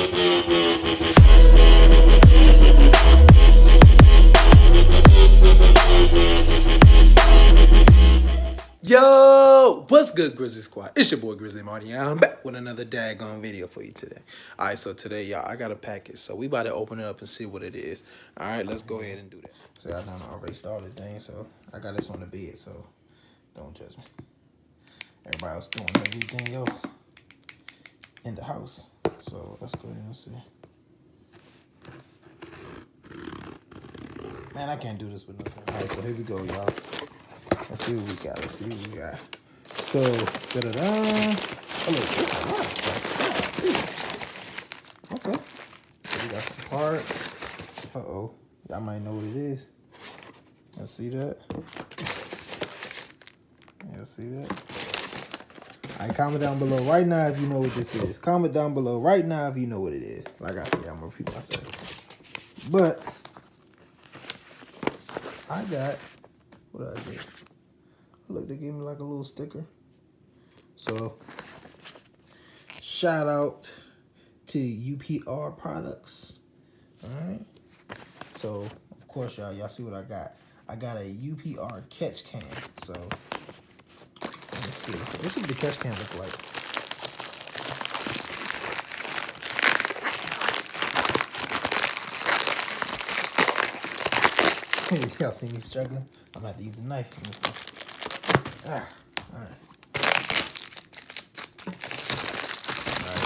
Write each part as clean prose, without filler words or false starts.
Yo, what's good, Grizzly Squad? It's your boy Grizzly Marty, and I'm back with another daggone video for you today. All right, so today, y'all, I got a package, so we about to open it up and see what it is. All right, let's go ahead and do that. So I done already started things, so I got this on the bed, so don't judge me. Everybody else doing everything else in the house, so let's go ahead and see. Man, I can't do this with nothing. All right, so here we go, y'all. Let's see what we got. Let's see what we got. So, da-da-da. Oh, look, there's a lot of stuff. Yeah, okay. So we got some parts. Uh-oh. Y'all might know what it is. Let's see that. Yeah, see that? All right, comment down below right now if you know what this is. Comment down below right now if you know what it is. Like I said, I'm going to repeat myself. But, I got, what did I get? Look, they gave me like a little sticker. So, shout out to UPR products. Alright. So, of course, y'all see what I got. I got a UPR catch can. So, let me see. This is what the catch can look like. Y'all see me struggling? I'm gonna have to use the knife. Let me see. Alright. Alright,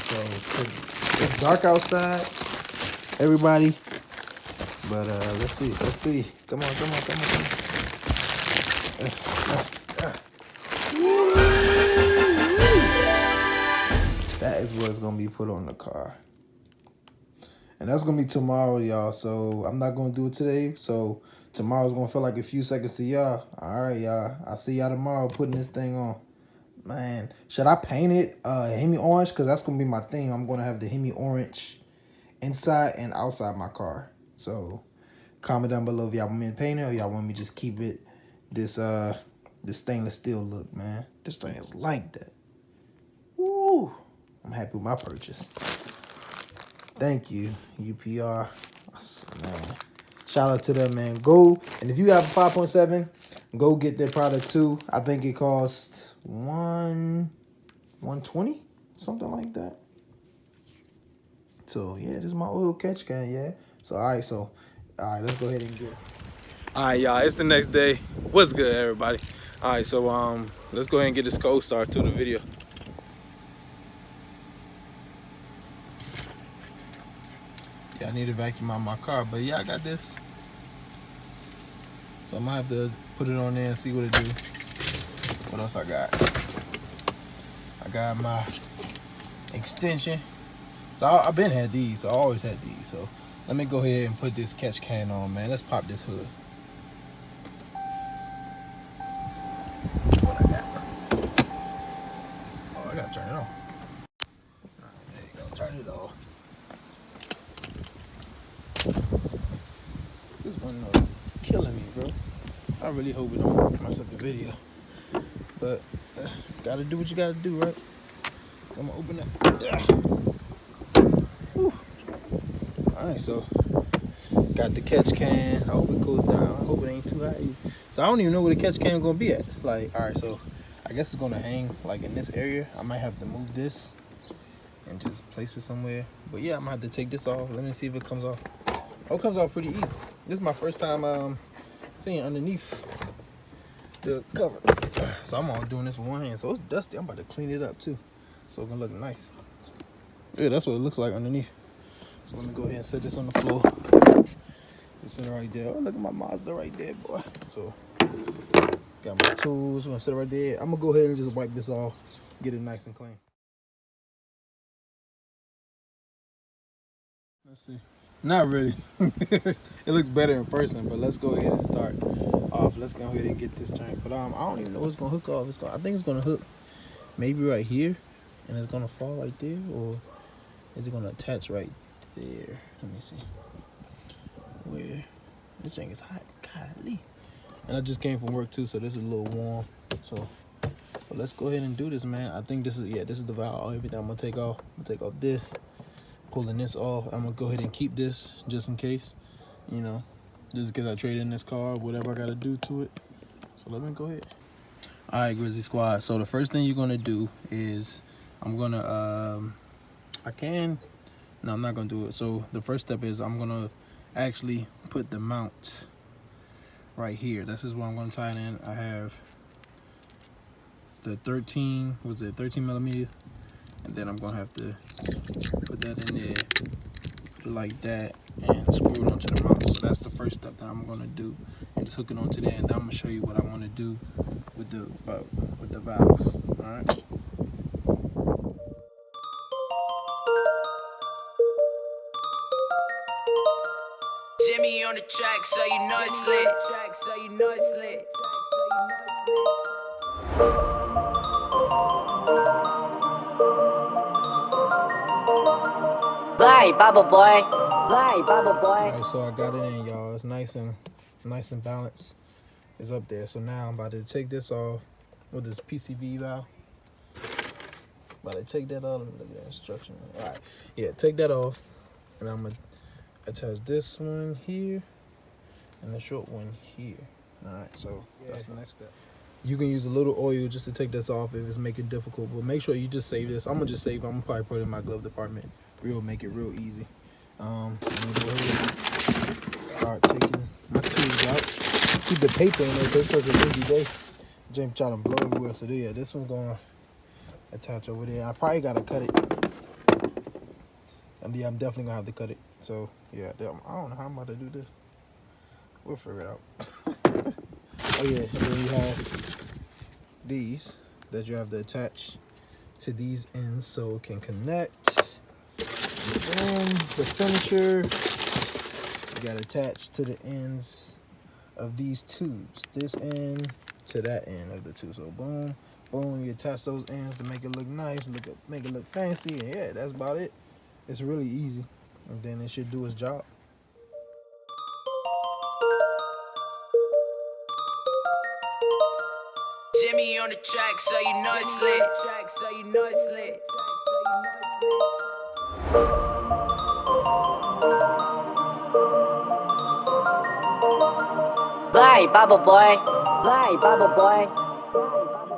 so it's dark outside, everybody. But let's see. Come on. That is what's gonna be put on the car. And that's gonna be tomorrow, y'all. So I'm not gonna do it today. So tomorrow's gonna feel like a few seconds to y'all. Alright, y'all. I'll see y'all tomorrow putting this thing on. Man, should I paint it Hemi orange? Because that's gonna be my theme. I'm gonna have the Hemi orange inside and outside my car. So comment down below if y'all want me to paint it or y'all want me to just keep it this stainless steel look, man. This thing is like that. Woo! I'm happy with my purchase. Thank you, UPR. Man, shout out to them, man. Go, and if you have a 5.7, go get their product too. I think it costs $120, something like that. So yeah, this is my oil catch can, yeah. So all right, let's go ahead and get it. All right, y'all, it's the next day. What's good, everybody? All right, so let's go ahead and get this cold start to the video. Yeah, I need to vacuum out my car, but yeah, I got this. So I'm gonna have to put it on there and see what it do. What else I got? I got my extension. So I've been had these. So I always had these. So let me go ahead and put this catch can on, man. Let's pop this hood. What I got? Oh, I gotta turn it on. There you go. Turn it off. This one was killing me, bro. I really hope it don't mess up the video. But gotta do what you gotta do, right? I'm gonna open it. Alright, so got the catch can. I hope it cools down. I hope it ain't too hot. So I don't even know where the catch can is gonna be at. Like, alright, so I guess it's gonna hang like in this area. I might have to move this and just place it somewhere. But yeah, I'm gonna have to take this off. Let me see if it comes off. Oh, it comes off pretty easy. This is my first time seeing underneath the cover. So I'm all doing this with one hand. So it's dusty. I'm about to clean it up too. So it's gonna look nice. Yeah, that's what it looks like underneath. So let me go ahead and set this on the floor. Just sit it right there. Oh, look at my Mazda right there, boy. So got my tools. I'm gonna sit it right there. I'm gonna go ahead and just wipe this off, get it nice and clean. Let's see. Not really. It looks better in person, but let's go ahead and start off. Let's go ahead and get this turned. But I don't even know what's gonna hook off. I think it's gonna hook maybe right here, and it's gonna fall right there, or is it gonna attach right there? Let me see. Where this thing is hot, golly. And I just came from work too, so this is a little warm. So, but let's go ahead and do this, man. I think this is this is the valve. Everything I'm gonna take off. I'm gonna take off this. pulling this off. I'm gonna go ahead and keep this just in case, you know, just because I traded in this car, whatever I gotta do to it. So let me go ahead. All right, Grizzly Squad. So the first thing you're gonna do is I'm gonna no, I'm not gonna do it. So the first step is I'm gonna actually put the mount right here. This is where I'm gonna tie it in. I have the 13 millimeter, and then I'm gonna have to put that in there like that and screw it onto the mount. So that's the first step that I'm gonna do, and just hook it onto there. And then I'm gonna show you what I want to do with the valves. All right. Jimmy on the track, so you know it's lit. Fly, bubble boy. All right, so I got it in, y'all. It's nice and balanced. It's up there. So now I'm about to take this off with this PCV valve. About to take that off. Look at that instruction. All right, yeah, take that off, and I'm gonna attach this one here and the short one here. All right, so that's the next step. You can use a little oil just to take this off if it's making it difficult, but make sure you just save this. I'm gonna just save. I'm gonna probably put it in my glove department. Make it real easy. I'm gonna go ahead and start taking my tubes out. Keep the paper in there because it's such a windy day. James trying to blow everywhere. So yeah, this one's gonna attach over there. I probably gotta cut it. Yeah, I'm definitely gonna have to cut it. So yeah, I don't know how I'm about to do this. We'll figure it out. Oh yeah, and then you have these that you have to attach to these ends so it can connect. And then the finisher, you got attached to the ends of these tubes. This end to that end of the tube. So boom, boom, you attach those ends to make it look nice, make it look fancy, and yeah, that's about it. It's really easy, and then it should do its job. Jimmy on the track, so you know it's lit. Fly, bubble boy.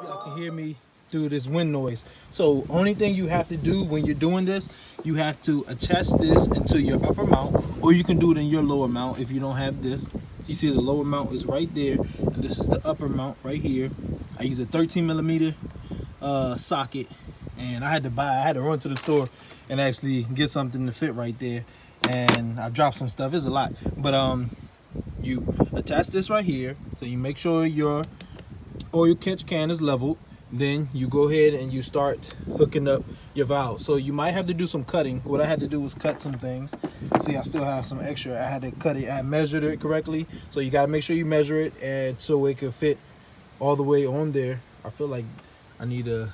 You can hear me through this wind noise. So only thing you have to do when you're doing this, you have to attach this into your upper mount, or you can do it in your lower mount if you don't have this. So you see the lower mount is right there, and this is the upper mount right here. I use a 13 millimeter socket, and I had to run to the store and actually get something to fit right there, and I dropped some stuff. It's a lot, but you attach this right here, so you make sure your oil catch can is leveled. Then you go ahead and you start hooking up your valves. So you might have to do some cutting. What I had to do was cut some things. See, I still have some extra. I had to cut it. I measured it correctly. So you got to make sure you measure it, and so it can fit all the way on there. I feel like I need to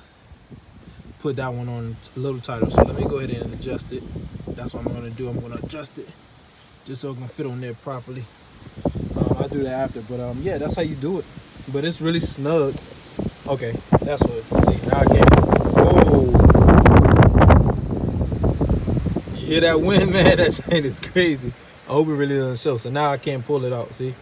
put that one on a little tighter. So let me go ahead and adjust it. That's what I'm going to do. I'm going to adjust it just so it can fit on there properly. I'll do that after. But yeah, that's how you do it. But it's really snug. Okay, that's what. See, now I can't. Oh, you hear that wind, man? That shit is crazy. I hope it really doesn't show. So now I can't pull it out. See?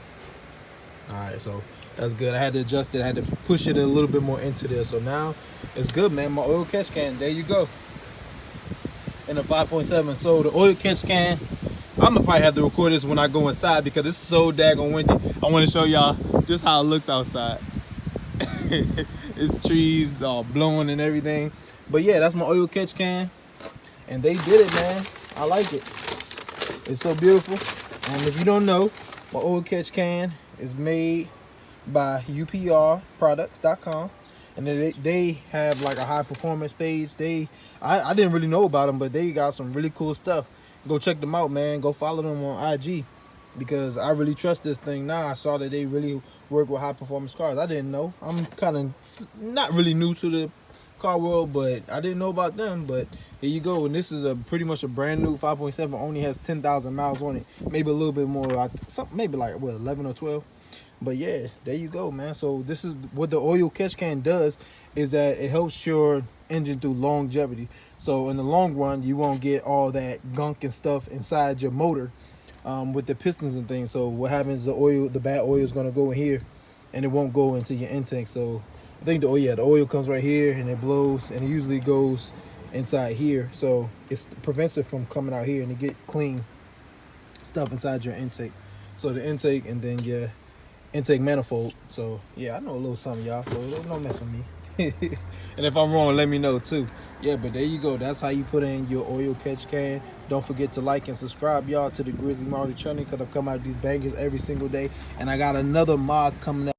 All right, so that's good. I had to adjust it. I had to push it a little bit more into there. So now it's good, man. My oil catch can. There you go. And a 5.7. So the oil catch can, I'm gonna probably have to record this when I go inside because it's so daggone windy. I want to show y'all just how it looks outside. It's trees all blowing and everything. But yeah, that's my oil catch can, and they did it, man. I like it. It's so beautiful. And if you don't know, my oil catch can is made by UPRproducts.com, and they have like a high performance page. I didn't really know about them, but they got some really cool stuff. Go check them out, man. Go follow them on IG, because I really trust this thing now. I saw that they really work with high performance cars. I didn't know. I'm kind of not really new to the car world, but I didn't know about them. But here you go. And this is pretty much a brand new 5.7. Only has 10,000 miles on it. Maybe a little bit more. Maybe like, what, 11 or 12. But yeah, there you go, man. So this is what the oil catch can does, is that it helps your engine through longevity. So in the long run, you won't get all that gunk and stuff inside your motor with the pistons and things. So what happens? The bad oil is going to go in here, and it won't go into your intake. So I think the oil comes right here, and it blows, and it usually goes inside here. So it prevents it from coming out here, and it get clean stuff inside your intake. So the intake, and then your intake manifold. So yeah, I know a little something, y'all. So don't mess with me. And if I'm wrong, let me know too. Yeah, but there you go. That's how you put in your oil catch can. Don't forget to like and subscribe, y'all, to the Grizzly Marty channel, because I'm coming out with these bangers every single day. And I got another mod coming out.